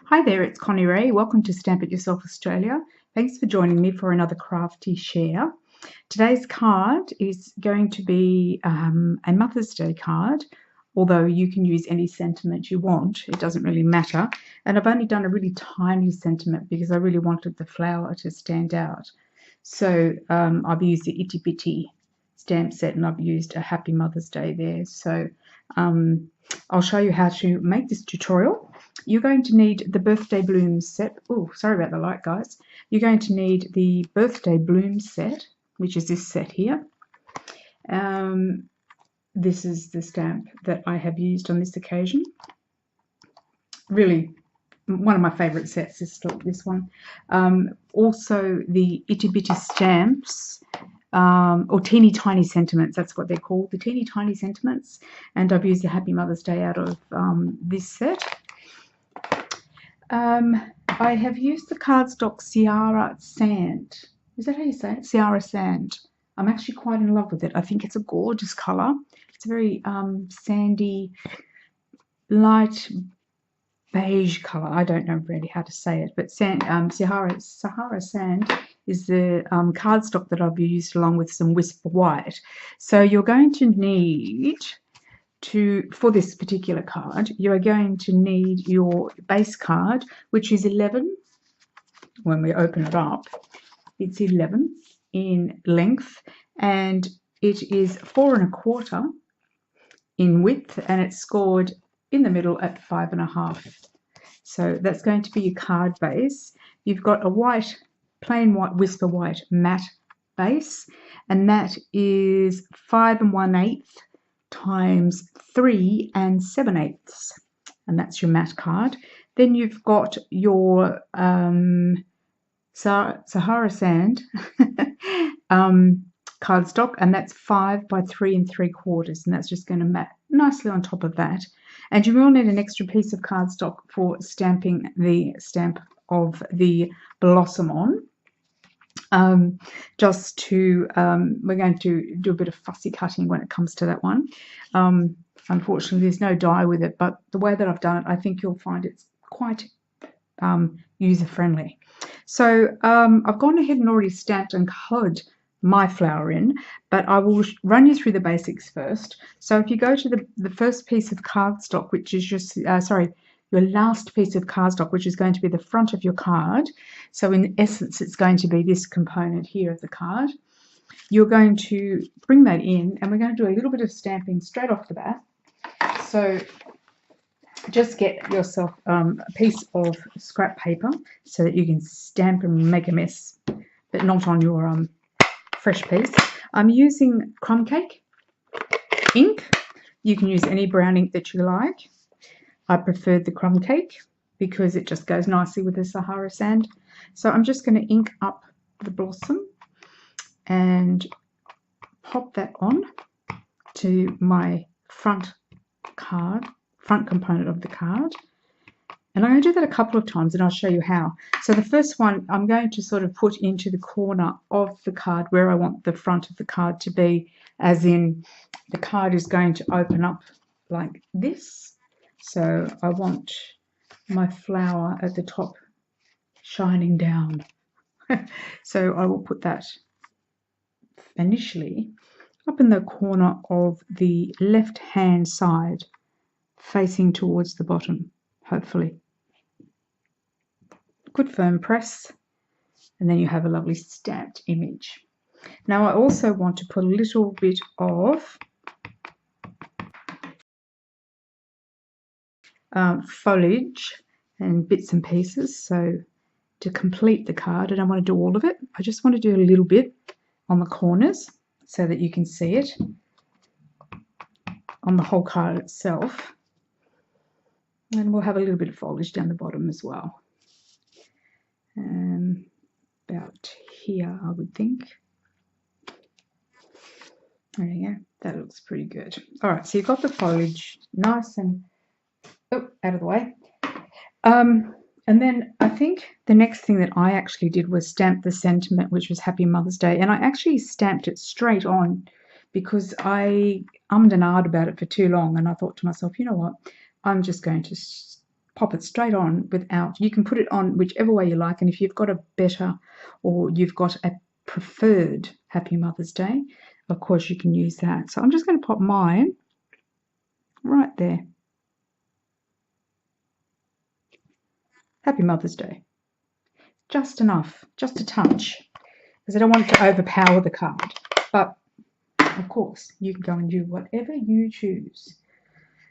Hi there, it's Connie-Rae. Welcome to Stamp It Yourself Australia. Thanks for joining me for another crafty share. Today's card is going to be a Mother's Day card, although you can use any sentiment you want. It doesn't really matter. And I've only done a really tiny sentiment because I really wanted the flower to stand out. So I've used the Itty Bitty stamp set and I've used a Happy Mother's Day there. So I'll show you how to make this tutorial. You're going to need the birthday blooms set. Oh, sorry about the light, guys. You're going to need the birthday bloom set, which is this set here. This is the stamp that I have used on this occasion. Really, one of my favourite sets is still this one. Also, the Itty Bitty stamps, or teeny tiny sentiments, that's what they're called, the teeny tiny sentiments. And I've used the Happy Mother's Day out of this set. I have used the cardstock Sahara Sand. Is that how you say it? Sahara Sand. I'm actually quite in love with it. I think it's a gorgeous colour. It's a very sandy, light beige colour. I don't know really how to say it, but Sahara Sand is the cardstock that I've used along with some Whisper White. So you're going to need for this particular card, you are going to need your base card, which is 11. When we open it up, it's 11 in length, and it is 4 1/4 in width, and it's scored in the middle at 5 1/2. So that's going to be your card base. You've got a plain white Whisper White matte base, and that is 5 1/8 times 3 7/8, and that's your matte card. Then you've got your Sahara Sand cardstock, and that's 5 by 3 3/4, and that's just going to mat nicely on top of that. And you will need an extra piece of cardstock for stamping the stamp of the blossom on. We're going to do a bit of fussy cutting when it comes to that one. Unfortunately, there's no die with it, but the way that I've done it, I think you'll find it's quite user-friendly. So I've gone ahead and already stamped and coloured my flower in, but I will run you through the basics first. So if you go to the first piece of cardstock, which is just, your last piece of cardstock, which is going to be the front of your card. So in essence, it's going to be this component here of the card. You're going to bring that in, and we're going to do a little bit of stamping straight off the bat. So just get yourself a piece of scrap paper so that you can stamp and make a mess, but not on your fresh piece. I'm using crumb cake ink. You can use any brown ink that you like. I preferred the crumb cake because it just goes nicely with the Sahara Sand. So I'm just going to ink up the blossom and pop that on to my front component of the card. And I'm going to do that a couple of times, and I'll show you how. So the first one I'm going to sort of put into the corner of the card where I want the front of the card to be, as in the card is going to open up like this. So I want my flower at the top shining down. So I will put that initially up in the corner of the left-hand side, facing towards the bottom, hopefully. Good firm press, and then you have a lovely stamped image. Now I also want to put a little bit of foliage and bits and pieces, so to complete the card. I don't want to do all of it. I just want to do a little bit on the corners so that you can see it on the whole card itself. And we'll have a little bit of foliage down the bottom as well. About here, I would think. There you go. That looks pretty good. All right, so you've got the foliage nice and out of the way. And then I think the next thing that I actually did was stamp the sentiment, which was Happy Mother's Day. And I actually stamped it straight on because I ummed and ahed about it for too long. And I thought to myself, you know what, I'm just going to pop it straight on without, you can put it on whichever way you like, and if you've got a better or you've got a preferred Happy Mother's Day, of course you can use that. So I'm just going to pop mine right there. Happy Mother's Day. Just enough, just a touch, because I don't want it to overpower the card. But of course, you can go and do whatever you choose.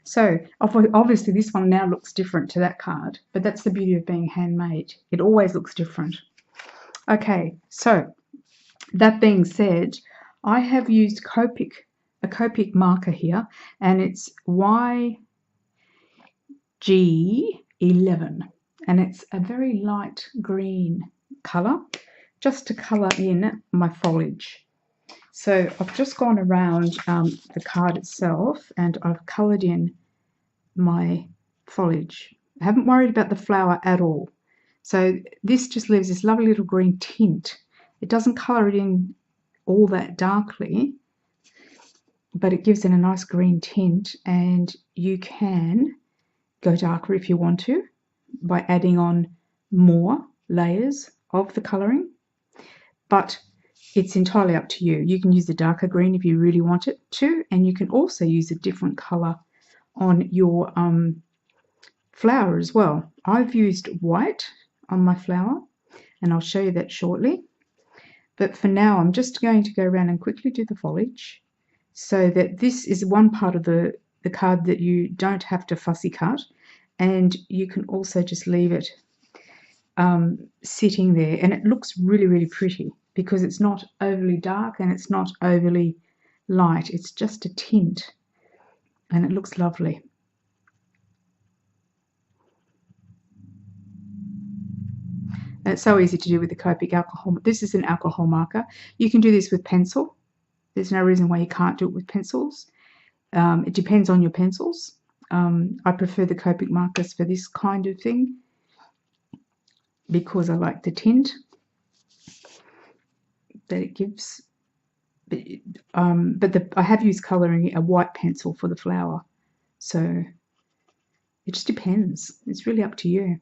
So obviously this one now looks different to that card, but that's the beauty of being handmade. It always looks different. Okay, so that being said, I have used a Copic marker here, and it's YG11, and it's a very light green colour, just to colour in my foliage. So I've just gone around the card itself and I've coloured in my foliage. I haven't worried about the flower at all. So this just leaves this lovely little green tint. It doesn't colour it in all that darkly, but it gives it a nice green tint, and you can go darker if you want to by adding on more layers of the colouring, but it's entirely up to you. You can use the darker green if you really want it to, and you can also use a different colour on your flower as well. I've used white on my flower, and I'll show you that shortly. But for now, I'm just going to go around and quickly do the foliage, so that this is one part of the card that you don't have to fussy cut, and you can also just leave it sitting there, and it looks really, really pretty because it's not overly dark and it's not overly light. It's just a tint, and it looks lovely. And it's so easy to do with the Copic alcohol. This is an alcohol marker. You can do this with pencil. There's no reason why you can't do it with pencils. It depends on your pencils. I prefer the Copic markers for this kind of thing because I like the tint that it gives. I have used colouring a white pencil for the flower, so it just depends. It's really up to you. It'd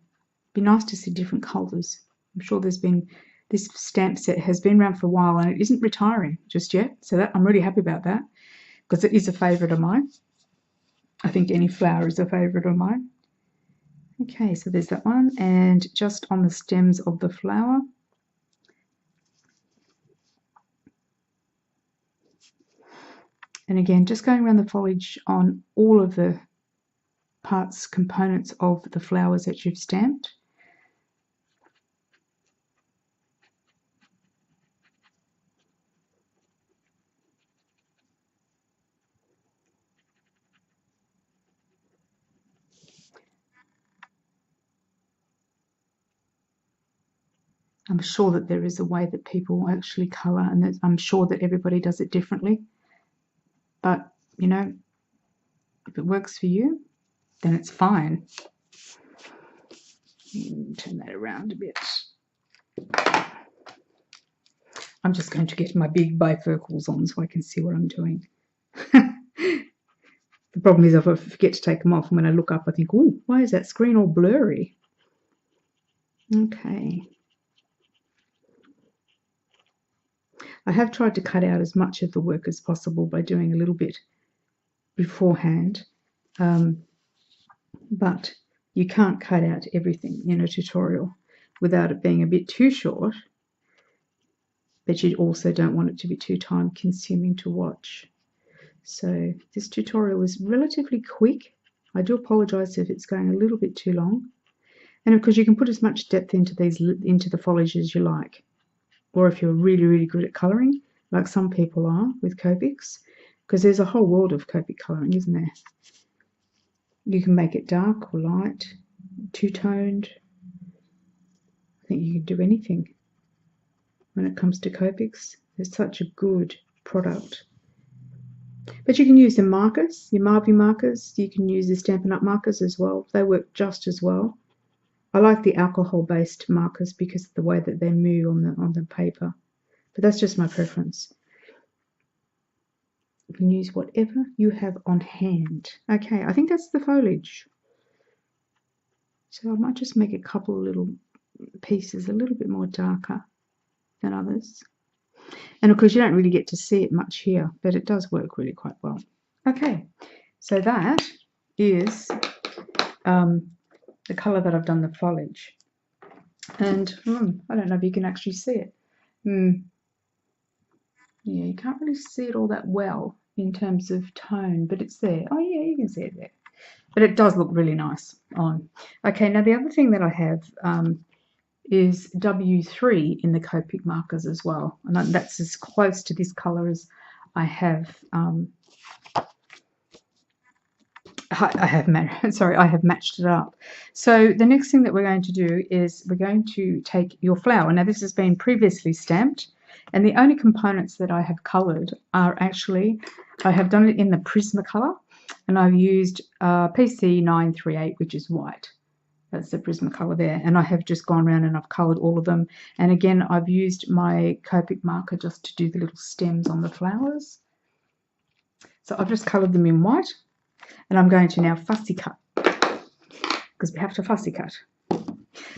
be nice to see different colours. I'm sure this stamp set has been around for a while and it isn't retiring just yet, so I'm really happy about that because it is a favourite of mine. I think any flower is a favourite of mine. Okay, so there's that one, and just on the stems of the flower. And again, just going around the foliage on all of the parts, components of the flowers that you've stamped. I'm sure that there is a way that people actually colour, and I'm sure that everybody does it differently. But, you know, if it works for you, then it's fine. Turn that around a bit. I'm just going to get my big bifocals on so I can see what I'm doing. The problem is if I forget to take them off, and when I look up I think, oh, why is that screen all blurry? Okay. I have tried to cut out as much of the work as possible by doing a little bit beforehand, but you can't cut out everything in a tutorial without it being a bit too short, but you also don't want it to be too time consuming to watch. So this tutorial is relatively quick. I do apologise if it's going a little bit too long, and of course you can put as much depth into the foliage as you like, or if you're really, really good at colouring, like some people are with Copics, because there's a whole world of Copic colouring, isn't there? You can make it dark or light, two-toned. I think you can do anything when it comes to Copics. It's such a good product. But you can use the markers, your Marby markers. You can use the Stampin' Up markers as well. They work just as well. I like the alcohol-based markers because of the way that they move on the paper. But that's just my preference. You can use whatever you have on hand. Okay, I think that's the foliage. So I might just make a couple of little pieces a little bit more darker than others. And of course you don't really get to see it much here, but it does work really quite well. Okay, so that is the colour that I've done the foliage. And I don't know if you can actually see it. Yeah, you can't really see it all that well in terms of tone, but it's there. Oh yeah, you can see it there. But it does look really nice on. Okay, now the other thing that I have is W3 in the Copic markers as well. And that's as close to this colour as I have I have matched it up. So the next thing that we're going to do is we're going to take your flower. Now this has been previously stamped, and the only components that I have coloured are actually, I have done it in the Prismacolor, and I've used PC938, which is white. That's the Prismacolor there, and I have just gone around and I've coloured all of them. And again, I've used my Copic marker just to do the little stems on the flowers. So I've just coloured them in white. And I'm going to now fussy cut, because we have to fussy cut.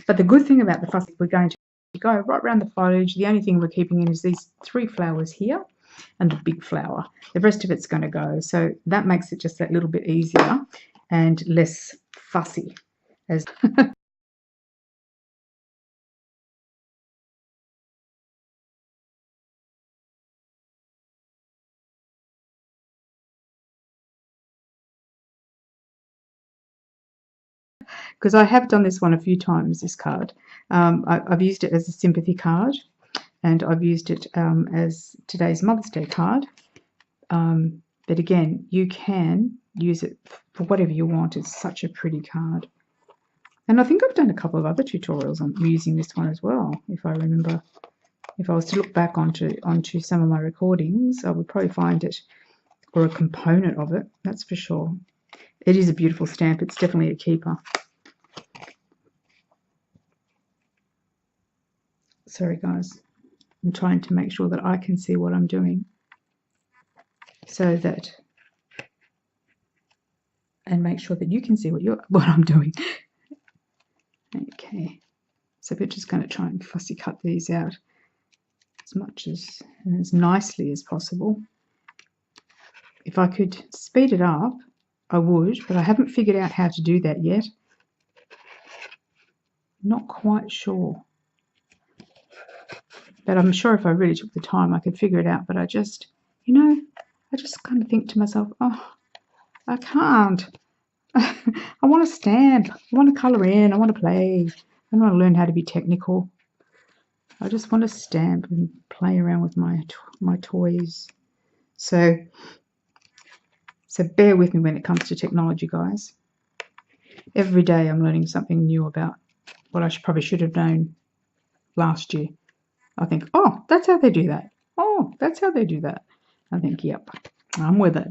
But the good thing about the fussy, we're going to go right around the foliage. The only thing we're keeping in is these 3 flowers here and the big flower. The rest of it's going to go. So that makes it just that little bit easier and less fussy. As because I have done this one a few times, this card. I've used it as a sympathy card, and I've used it as today's Mother's Day card. But again, you can use it for whatever you want. It's such a pretty card. And I think I've done a couple of other tutorials on using this one as well, if I remember. If I was to look back onto some of my recordings, I would probably find it, or a component of it, that's for sure. It is a beautiful stamp. It's definitely a keeper. Sorry guys, I'm trying to make sure that I can see what I'm doing, so that, and make sure that you can see what I'm doing. Okay, so we're just going to try and fussy cut these out as much as and as nicely as possible. If I could speed it up, I would, but I haven't figured out how to do that yet. Not quite sure. But I'm sure if I really took the time, I could figure it out. But I just, you know, I just kind of think to myself, oh, I can't. I want to stamp. I want to colour in. I want to play. I want to learn how to be technical. I just want to stamp and play around with my toys. So bear with me when it comes to technology, guys. Every day I'm learning something new about what I probably should have known last year. I think, oh, that's how they do that. Oh, that's how they do that. I think, yep, I'm with it.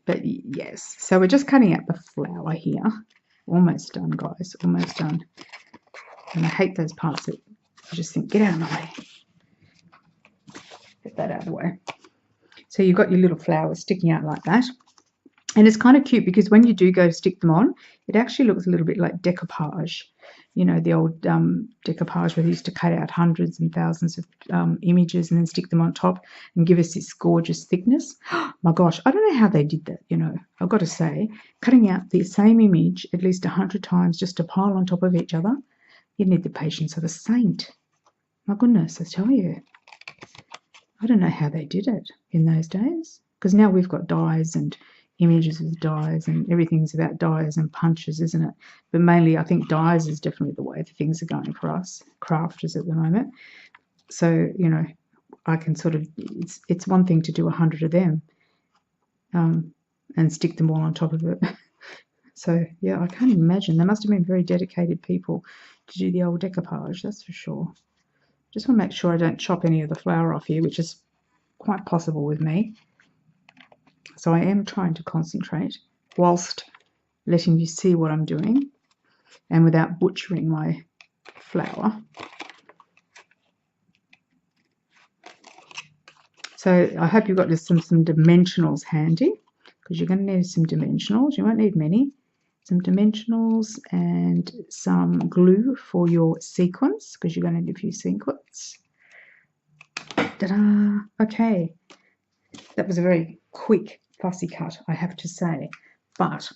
But yes, so we're just cutting out the flower here. Almost done, guys, almost done. And I hate those parts that I just think, get out of my way. Get that out of the way. So you've got your little flowers sticking out like that. And it's kind of cute because when you do go to stick them on, it actually looks a little bit like decoupage. You know, the old decoupage where they used to cut out hundreds and thousands of images and then stick them on top and give us this gorgeous thickness. My gosh, I don't know how they did that, you know. I've got to say, cutting out the same image at least 100 times just to pile on top of each other, you need the patience of a saint. My goodness, I tell you. I don't know how they did it in those days, because now we've got dyes and images with dyes and everything's about dyes and punches, isn't it? But mainly I think dyes is definitely the way things are going for us crafters at the moment. So, you know, I can sort of, it's one thing to do 100 of them and stick them all on top of it. So yeah, I can't imagine. They must have been very dedicated people to do the old decoupage, that's for sure. Just want to make sure I don't chop any of the flower off here, which is quite possible with me. So I am trying to concentrate whilst letting you see what I'm doing and without butchering my flower. So I hope you've got some dimensionals handy, because you're going to need some dimensionals. You won't need many, some dimensionals and some glue for your sequins, because you're going to need a few sequins. Ta-da! Okay, that was a very quick, fussy cut, I have to say, but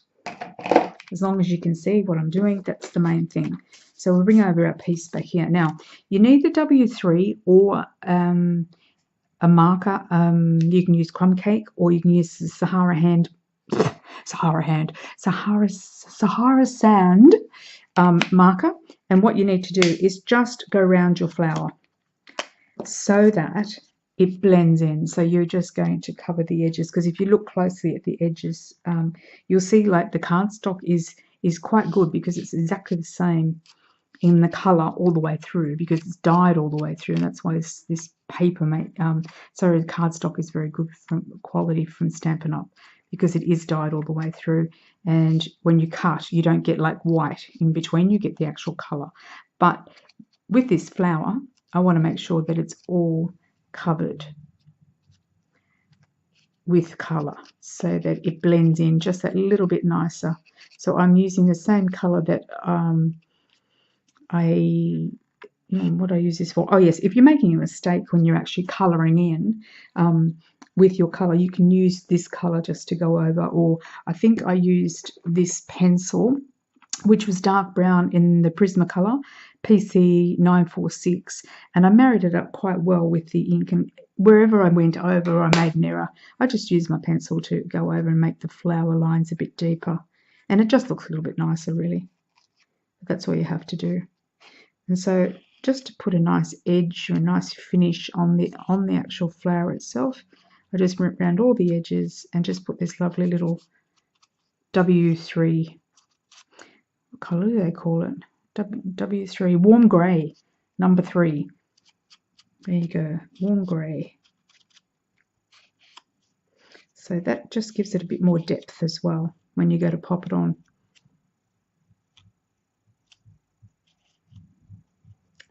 as long as you can see what I'm doing, that's the main thing. So we'll bring over our piece back here. Now, you need the W3 or a marker. You can use crumb cake, or you can use the Sahara Sand marker. And what you need to do is just go around your flower so that it blends in. So you're just going to cover the edges, because if you look closely at the edges, you'll see like the cardstock is quite good, because it's exactly the same in the color all the way through, because it's dyed all the way through, and that's why this paper sorry, the cardstock is very good from quality from Stampin' Up, because it is dyed all the way through, and when you cut, you don't get like white in between, you get the actual color. But with this flower, I want to make sure that it's all covered with color so that it blends in just that little bit nicer. So I'm using the same color that what I use this for. Oh yes, if you're making a mistake when you're actually coloring in with your color, you can use this color just to go over, or I think I used this pencil, which was dark brown in the Prismacolor PC 946, and I married it up quite well with the ink, and wherever I went over or I made an error, I just used my pencil to go over and make the flower lines a bit deeper, and it just looks a little bit nicer really. That's all you have to do. And so just to put a nice edge or a nice finish on the actual flower itself, I just went around all the edges and just put this lovely little W3, what colour do they call it? W3, warm grey, number 3. There you go, warm grey. So that just gives it a bit more depth as well when you go to pop it on.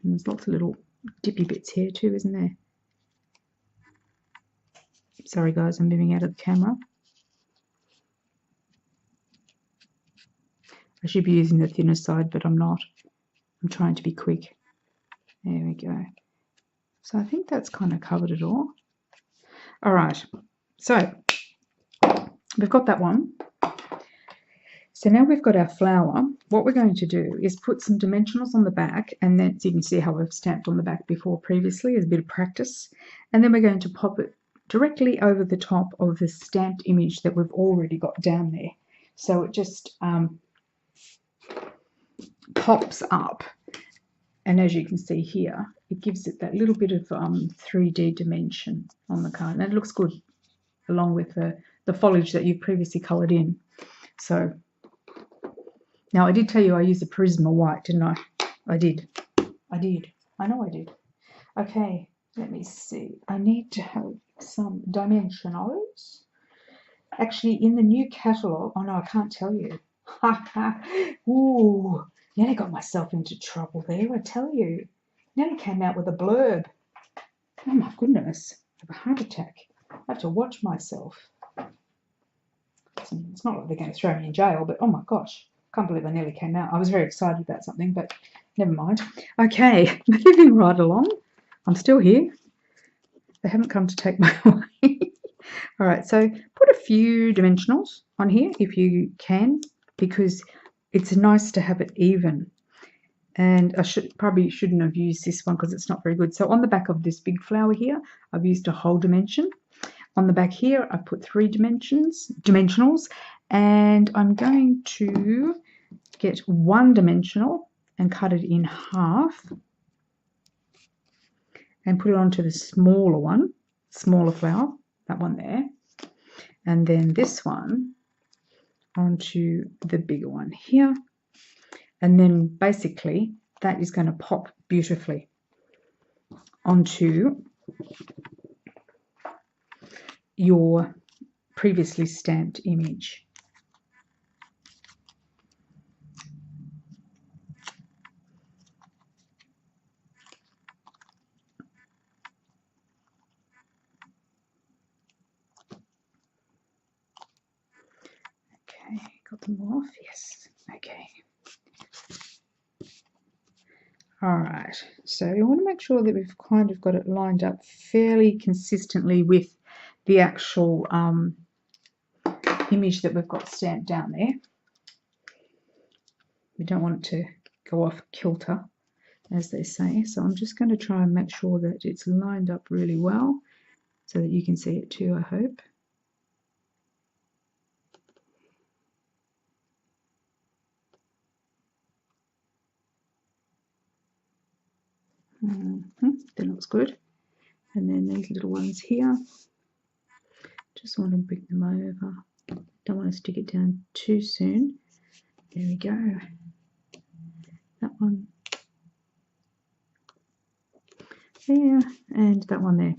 And there's lots of little dippy bits here too, isn't there? Sorry guys, I'm moving out of the camera. I should be using the thinner side, but I'm not. I'm trying to be quick. There we go. So I think that's kind of covered it all. All right, so we've got that one. So now we've got our flower. What we're going to do is put some dimensionals on the back, and then so you can see how I've stamped on the back before previously as a bit of practice. And then we're going to pop it directly over the top of the stamped image that we've already got down there. So it just pops up, and as you can see here, it gives it that little bit of 3D dimension on the card, and it looks good along with the foliage that you've previously coloured in. So now I did tell you I used a Prisma white, didn't I? I did. I know I did. Okay, let me see. I need to have some dimensionals. Actually, in the new catalogue, oh no, I can't tell you. Ooh, nearly got myself into trouble there, I tell you. Nearly came out with a blurb. Oh my goodness, I have a heart attack. I have to watch myself. It's not like they're going to throw me in jail, but oh my gosh, can't believe I nearly came out. I was very excited about something, but never mind. Okay, moving right along. I'm still here. They haven't come to take my away. All right, so put a few dimensionals on here if you can, because it's nice to have it even. And I probably shouldn't have used this one because it's not very good. So on the back of this big flower here, I've used a whole dimension. On the back here, I've put 3 dimensionals, and I'm going to get 1 dimensional and cut it in half and put it onto the smaller one, smaller flower, that one there, and then this one onto the bigger one here, and then basically that is going to pop beautifully onto your previously stamped image. Okay, got got them off. Yes. Okay. All right. So you want to make sure that we've kind of got it lined up fairly consistently with the actual image that we've got stamped down there. We don't want it to go off kilter, as they say. So I'm just going to try and make sure that it's lined up really well so that you can see it too, I hope. That looks good. And then these little ones here, just want to bring them over. Don't want to stick it down too soon. There we go. That one there, and that one there.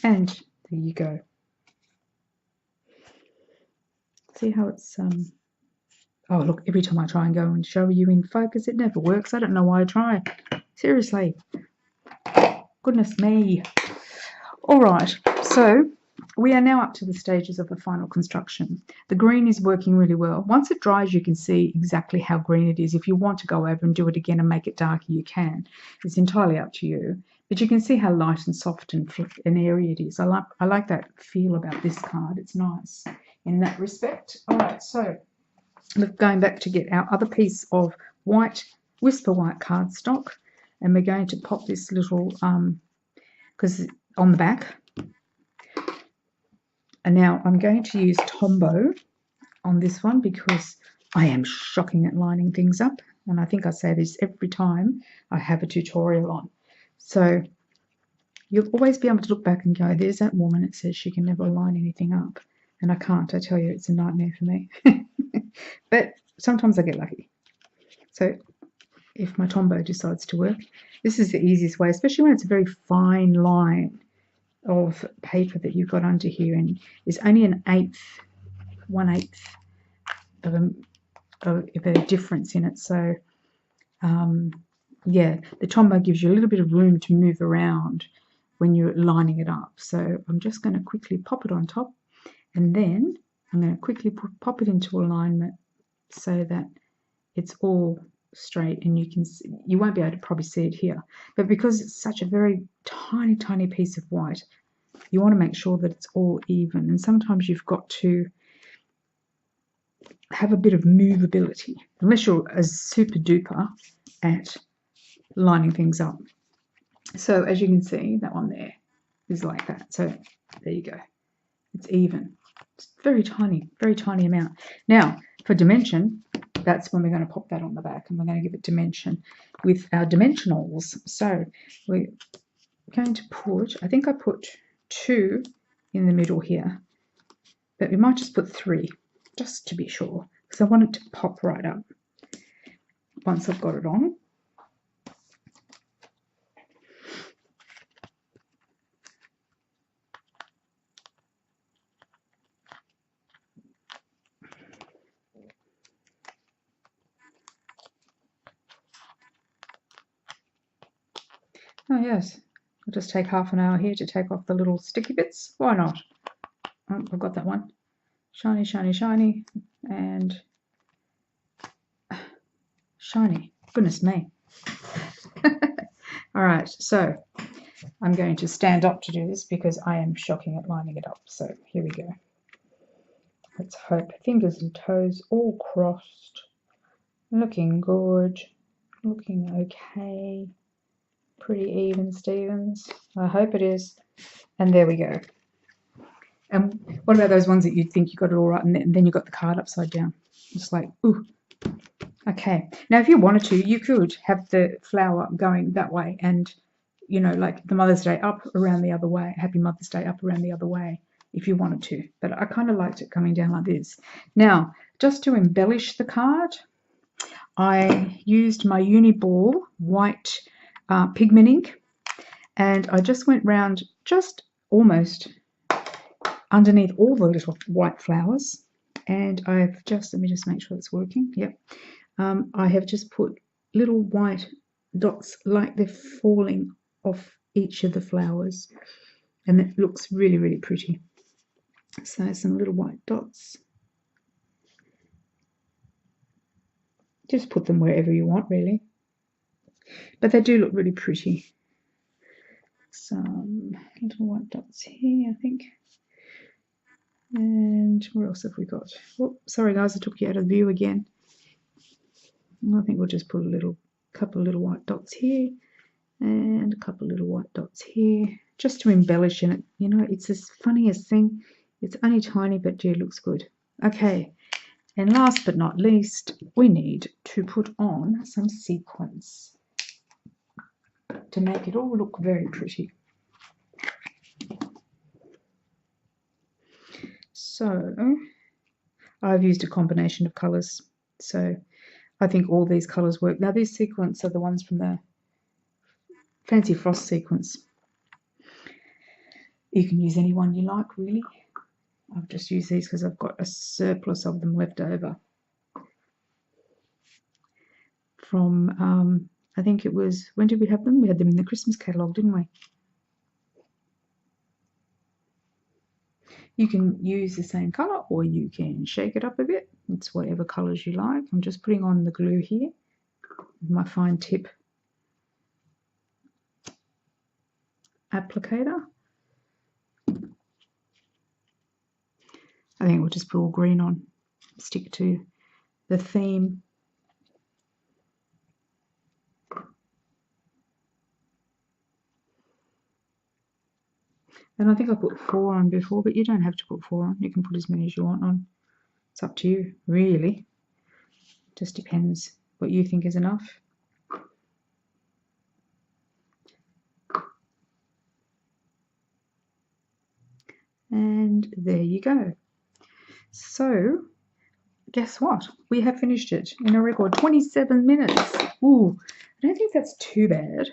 And there you go. See how it's oh look, every time I try and go and show you in focus, it never works. I don't know why I try. Seriously. Goodness me. All right, so we are now up to the stages of the final construction. The green is working really well. Once it dries, you can see exactly how green it is. If you want to go over and do it again and make it darker, you can. It's entirely up to you. But you can see how light and soft and airy it is. I like that feel about this card. It's nice in that respect. All right, so we're going back to get our other piece of white, Whisper White cardstock, and we're going to pop this little, because on the back. And now I'm going to use Tombow on this one because I am shocking at lining things up. And I think I say this every time I have a tutorial on. So you'll always be able to look back and go, there's that woman that says she can never line anything up. And I can't, I tell you, it's a nightmare for me. But sometimes I get lucky. So if my Tombow decides to work, this is the easiest way, especially when it's a very fine line of paper that you've got under here, and there's only 1/8 of a difference in it. So yeah, the Tombow gives you a little bit of room to move around when you're lining it up. So I'm just going to quickly pop it on top, and then I'm going to quickly pop it into alignment so that it's all straight, and you won't be able to probably see it here, but because it's such a very tiny piece of white, you want to make sure that it's all even. And sometimes you've got to have a bit of movability unless you're a super duper at lining things up. So as you can see, that one there is like that. So there you go, it's even. It's very tiny amount. Now for dimension, that's when we're going to pop that on the back, and we're going to give it dimension with our dimensionals. So we're going to put, I think I put 2 in the middle here, but we might just put 3 just to be sure, because I want it to pop right up once I've got it on. Oh yes, I'll just take half an hour here to take off the little sticky bits. Why not? Oh, I've got that one. Shiny, shiny, shiny, and shiny. Goodness me. All right, so I'm going to stand up to do this because I am shocking at lining it up. So here we go. Let's hope. Fingers and toes all crossed. Looking good. Looking okay. Pretty even, Stevens. I hope it is. And there we go. And what about those ones that you think you got it all right, and then you got the card upside down? It's like, ooh. Okay. Now, if you wanted to, you could have the flower going that way, and, you know, like the Mother's Day up around the other way. Happy Mother's Day up around the other way, if you wanted to. But I kind of liked it coming down like this. Now, just to embellish the card, I used my Uniball white pigment ink, and I just went round just almost underneath all the little white flowers, and I've just, let me just make sure it's working. Yep. I have just put little white dots like they're falling off each of the flowers, and it looks really pretty. So some little white dots Just put them wherever you want, really. But they do look really pretty. Some little white dots here, I think. And where else have we got? Oh, sorry guys, I took you out of view again. I think we'll just put a couple of little white dots here and a couple of little white dots here, just to embellish in it. You know, it's the funniest thing. It's only tiny, but gee, it looks good. Okay, and last but not least, we need to put on some sequins to make it all look very pretty. So I've used a combination of colours, so I think all these colours work. Now these sequins are the ones from the Fancy Frost sequence. You can use any one you like, really. I've just used these because I've got a surplus of them left over from, I think it was, when did we have them? We had them in the Christmas catalogue, didn't we? You can use the same colour or you can shake it up a bit. It's whatever colours you like. I'm just putting on the glue here with my fine tip applicator. I think we'll just put all green on, stick to the theme. And I think I put 4 on before, but you don't have to put 4 on. You can put as many as you want on. It's up to you, really. Just depends what you think is enough. And there you go. So, guess what? We have finished it in a record 27 minutes. Ooh, I don't think that's too bad.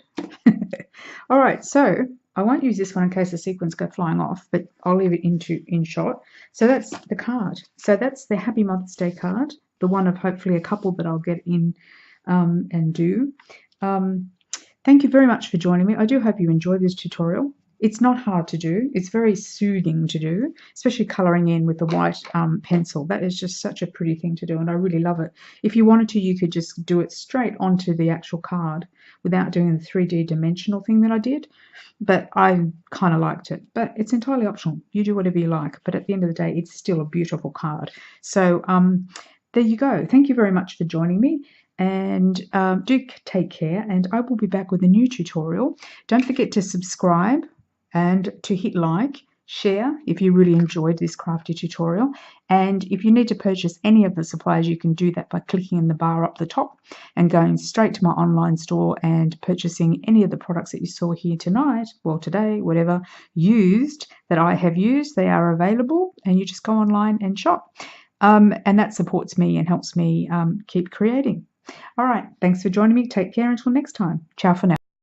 All right, so I won't use this one in case the sequins go flying off, but I'll leave it in shot. So that's the card. So that's the Happy Mother's Day card, the one of hopefully a couple that I'll get in and do. Thank you very much for joining me. I do hope you enjoyed this tutorial. It's not hard to do. It's very soothing to do, especially colouring in with the white pencil. That is just such a pretty thing to do, and I really love it. If you wanted to, you could just do it straight onto the actual card without doing the 3D dimensional thing that I did, but I kind of liked it. But it's entirely optional. You do whatever you like, but at the end of the day, it's still a beautiful card. So there you go. Thank you very much for joining me. And do take care, and I will be back with a new tutorial. Don't forget to subscribe and to hit like, share if you really enjoyed this crafty tutorial. And if you need to purchase any of the supplies, you can do that by clicking in the bar up the top and going straight to my online store and purchasing any of the products that you saw here tonight, well today, whatever, used that I have used. They are available, and you just go online and shop. And that supports me and helps me keep creating. All right, thanks for joining me. Take care until next time. Ciao for now.